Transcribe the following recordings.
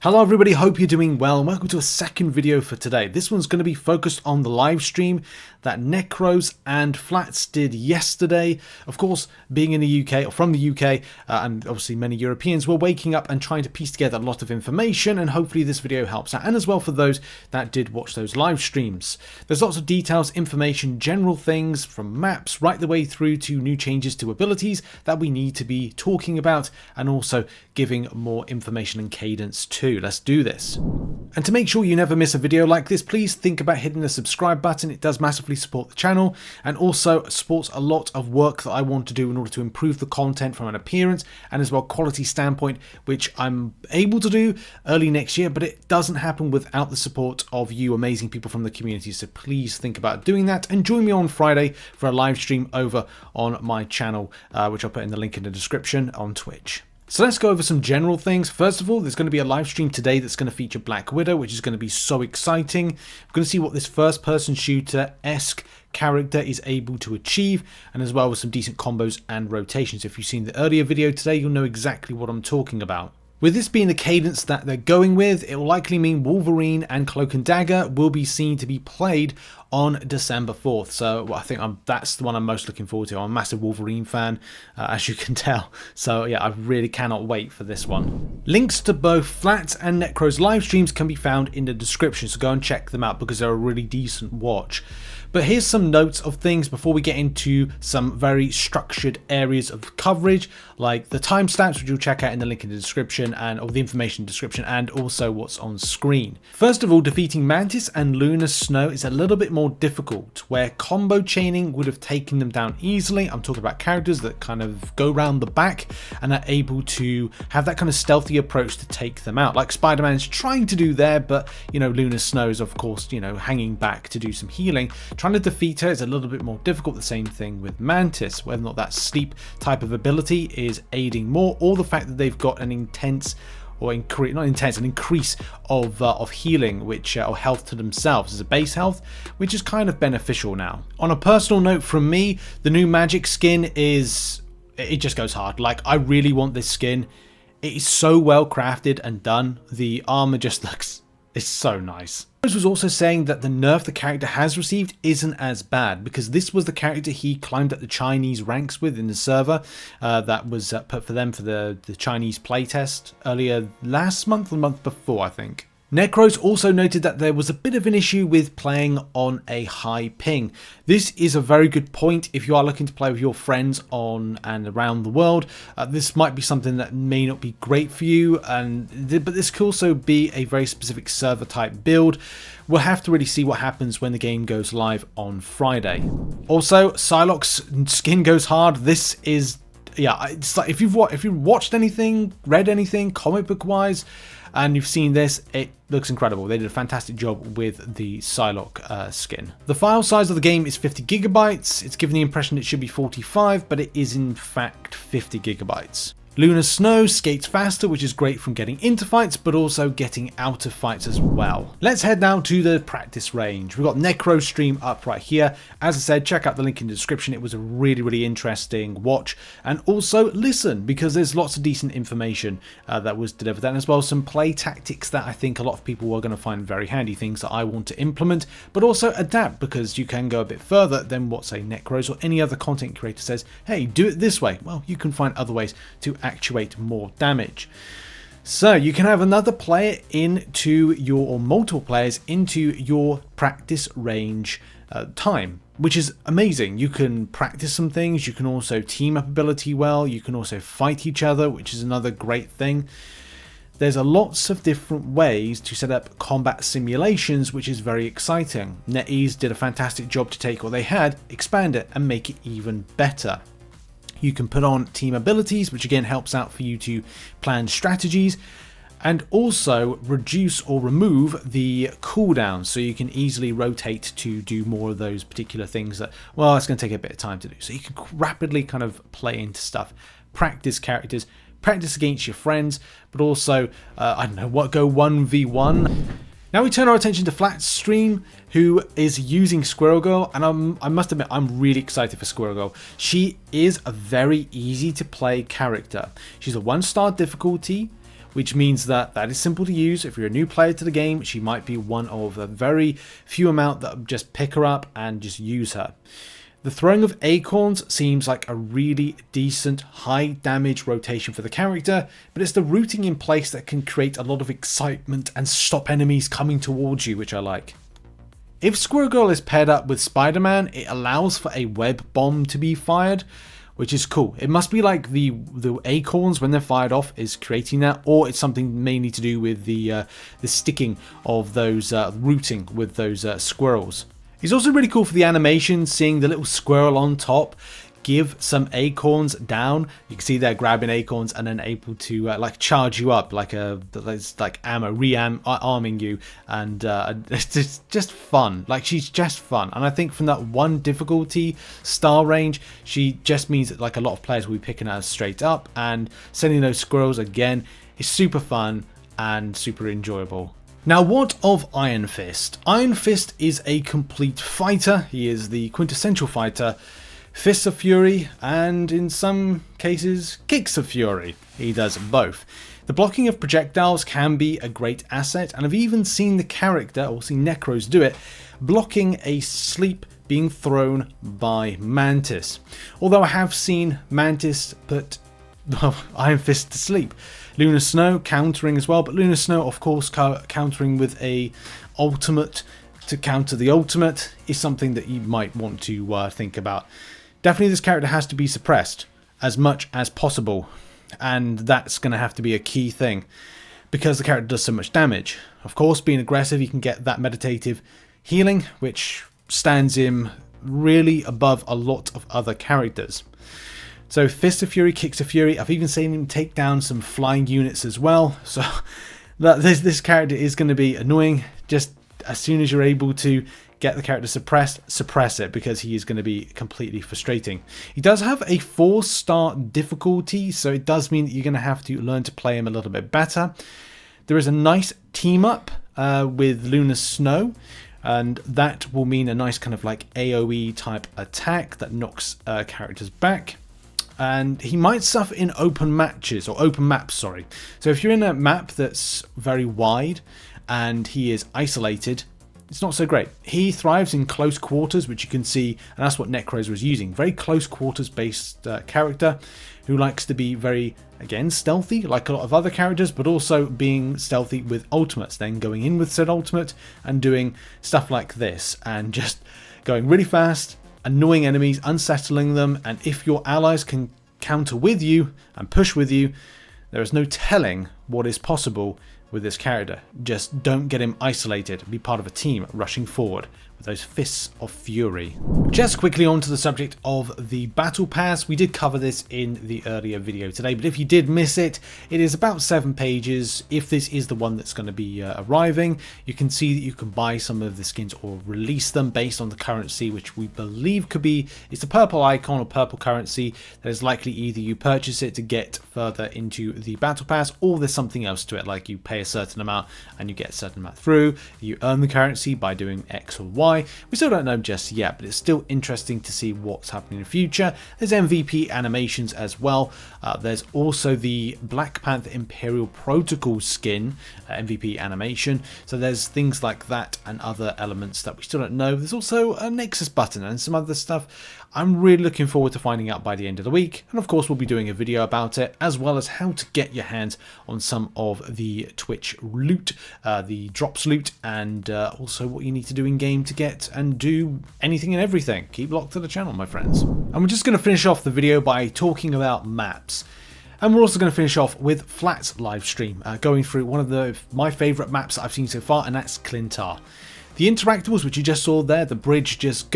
Hello everybody, hope you're doing well and welcome to a second video for today. This one's going to be focused on the live stream that Necros and Flats did yesterday. Of course, being in the UK or from the UK and obviously many Europeans were waking up and trying to piece together a lot of information, and hopefully this video helps out, and as well for those that did watch those live streams. There's lots of details, information, general things from maps right the way through to new changes to abilities that we need to be talking about, and also giving more information and cadence too. Let's do this. And to make sure you never miss a video like this, please think about hitting the subscribe button. It does massively support the channel and also supports a lot of work that I want to do in order to improve the content from an appearance and as well quality standpoint, which I'm able to do early next year, but it doesn't happen without the support of you amazing people from the community. So please think about doing that and join me on Friday for a live stream over on my channel, which I'll put in the link in the description on Twitch. So let's go over some general things. First of all, there's going to be a live stream today that's going to feature Black Widow, which is going to be so exciting. We're going to see what this first-person shooter-esque character is able to achieve, and as well with some decent combos and rotations. If you've seen the earlier video today, you'll know exactly what I'm talking about. With this being the cadence that they're going with, it will likely mean Wolverine and Cloak and Dagger will be seen to be played on December 4th. So I think that's the one I'm most looking forward to. I'm a massive Wolverine fan, as you can tell. So yeah, I really cannot wait for this one. Links to both Flats and Necros live streams can be found in the description, so go and check them out because they're a really decent watch. But here's some notes of things before we get into some very structured areas of coverage, like the timestamps, which you'll check out in the link in the description or the information description, and also what's on screen. First of all, defeating Mantis and Lunar Snow is a little bit more difficult, where combo chaining would have taken them down easily. I'm talking about characters that kind of go round the back and are able to have that kind of stealthy approach to take them out, like Spider-Man's trying to do there, but you know, Lunar Snow is of course, you know, hanging back to do some healing. Trying to defeat her is a little bit more difficult. The same thing with Mantis, whether or not that sleep type of ability is aiding more, or the fact that they've got an intense or an increase of healing, which or health to themselves as a base health, which is kind of beneficial now. On a personal note from me, the new magic skin it just goes hard. Like, I really want this skin. It is so well crafted and done. The armor just looks, it's so nice. Rose was also saying that the nerf the character has received isn't as bad, because this was the character he climbed up the Chinese ranks with in the server that was put for them for the Chinese playtest earlier last month or the month before, I think. Necros also noted that there was a bit of an issue with playing on a high ping. This is a very good point if you are looking to play with your friends on and around the world. This might be something that may not be great for you, but this could also be a very specific server type build. We'll have to really see what happens when the game goes live on Friday. Also, Psylocke's skin goes hard. This is, yeah, it's like if you've watched anything, read anything comic book wise, and you've seen this, it looks incredible. They did a fantastic job with the Psylocke skin. The file size of the game is 50 gigabytes. It's given the impression it should be 45, but it is in fact 50 gigabytes. Lunar Snow skates faster, which is great from getting into fights, but also getting out of fights as well. Let's head now to the practice range. We've got Necro stream up right here. As I said, check out the link in the description. It was a really, really interesting watch. And also listen, because there's lots of decent information that was delivered. And as well, some play tactics that I think a lot of people are going to find very handy, things that I want to implement, but also adapt, because you can go a bit further than what, say, Necros or any other content creator says, hey, do it this way. Well, you can find other ways to actuate more damage. So you can have another player or multiple players into your practice range time, which is amazing. You can practice some things. You can also team up ability well. You can also fight each other, which is another great thing. There's lots of different ways to set up combat simulations, which is very exciting. NetEase did a fantastic job to take what they had, expand it, and make it even better. You can put on team abilities, which again helps out for you to plan strategies, and also reduce or remove the cooldowns, so you can easily rotate to do more of those particular things that, well, it's going to take a bit of time to do. So you can rapidly kind of play into stuff, practice characters, practice against your friends, but also, I don't know, go 1v1. Now we turn our attention to Flat's stream, who is using Squirrel Girl, and I must admit, I'm really excited for Squirrel Girl. She is a very easy to play character. She's a 1-star difficulty, which means that is simple to use. If you're a new player to the game, she might be one of a very few amount that just pick her up and just use her. The throwing of acorns seems like a really decent high damage rotation for the character, but it's the rooting in place that can create a lot of excitement and stop enemies coming towards you, which I like. If Squirrel Girl is paired up with Spider-Man, it allows for a web bomb to be fired, which is cool. It must be like the acorns when they're fired off is creating that, or it's something mainly to do with the sticking of those rooting with those squirrels. It's also really cool for the animation, seeing the little squirrel on top give some acorns down. You can see they're grabbing acorns and then able to like charge you up like ammo, rearming you, and it's just fun. Like, she's just fun, and I think from that one difficulty star range, she just means that like a lot of players will be picking her straight up, and sending those squirrels again is super fun and super enjoyable. Now, what of Iron Fist? Iron Fist is a complete fighter. He is the quintessential fighter. Fists of Fury, and in some cases, Kicks of Fury. He does both. The blocking of projectiles can be a great asset, and I've even seen the character, or seen Necros do it, blocking a sleep being thrown by Mantis. Although I have seen Mantis put Iron Fist to sleep. Luna Snow countering as well, but Luna Snow, of course, countering with a ultimate to counter the ultimate is something that you might want to think about. Definitely this character has to be suppressed as much as possible, and that's going to have to be a key thing because the character does so much damage. Of course, being aggressive, you can get that meditative healing, which stands him really above a lot of other characters. So Fist of Fury, Kicks of Fury, I've even seen him take down some flying units as well, so this character is going to be annoying. Just as soon as you're able to get the character suppressed, suppress it, because he is going to be completely frustrating. He does have a 4-star difficulty, so it does mean that you're going to have to learn to play him a little bit better. There is a nice team up with Luna Snow, and that will mean a nice kind of like AoE type attack that knocks characters back. And he might suffer in open matches, or open maps, sorry. So if you're in a map that's very wide and he is isolated, it's not so great. He thrives in close quarters, which you can see, and that's what Necros was using. Very close quarters based character who likes to be very, again, stealthy, like a lot of other characters, but also being stealthy with ultimates, then going in with said ultimate and doing stuff like this, and just going really fast, annoying enemies, unsettling them, and if your allies can counter with you and push with you, there is no telling what is possible with this character. Just don't get him isolated. Be part of a team rushing forward with those Fists of Fury. Just quickly on to the subject of the Battle Pass. We did cover this in the earlier video today, but if you did miss it, it is about 7 pages. If this is the one that's going to be arriving, you can see that you can buy some of the skins or release them based on the currency, which we believe could be, it's a purple icon or purple currency that is likely either you purchase it to get further into the Battle Pass, or there's something else to it, like you pay a certain amount and you get a certain amount through. You earn the currency by doing X or Y. We still don't know just yet, but it's still interesting to see what's happening in the future. There's MVP animations as well. There's also the Black Panther Imperial Protocol skin MVP animation. So there's things like that and other elements that we still don't know. There's also a Nexus button and some other stuff. I'm really looking forward to finding out by the end of the week, and of course we'll be doing a video about it, as well as how to get your hands on some of the Twitch loot, the drops loot, and also what you need to do in game to get and do anything and everything. Keep locked to the channel, my friends. And we're just going to finish off the video by talking about maps. And we're also going to finish off with Flat's live stream, going through one of my favourite maps that I've seen so far, and that's Clintar. The interactables, which you just saw there, the bridge just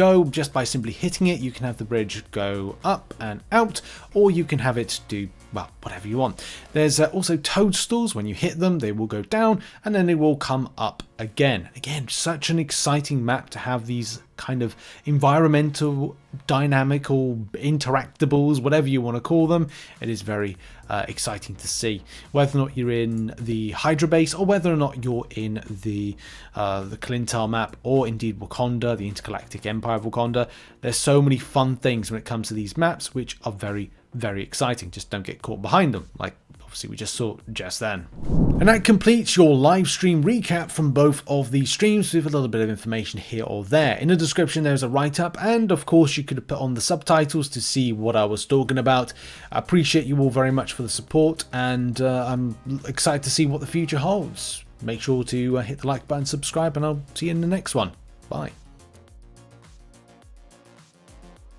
by simply hitting it. You can have the bridge go up and out, or you can have it do, well, whatever you want. There's also toadstools. When you hit them, they will go down and then they will come up again. Again, such an exciting map to have these kind of environmental, dynamical, interactables, whatever you want to call them. It is very exciting to see. Whether or not you're in the Hydra base, or whether or not you're in the Clintar map, or indeed Wakanda, the Intergalactic Empire of Wakanda, there's so many fun things when it comes to these maps, which are very, very exciting. Just don't get caught behind them, like obviously we just saw just then. And that completes your live stream recap from both of these streams with a little bit of information here or there. In the description there's a write-up, and of course you could put on the subtitles to see what I was talking about. I appreciate you all very much for the support, and I'm excited to see what the future holds. Make sure to hit the like button, subscribe, and I'll see you in the next one. Bye.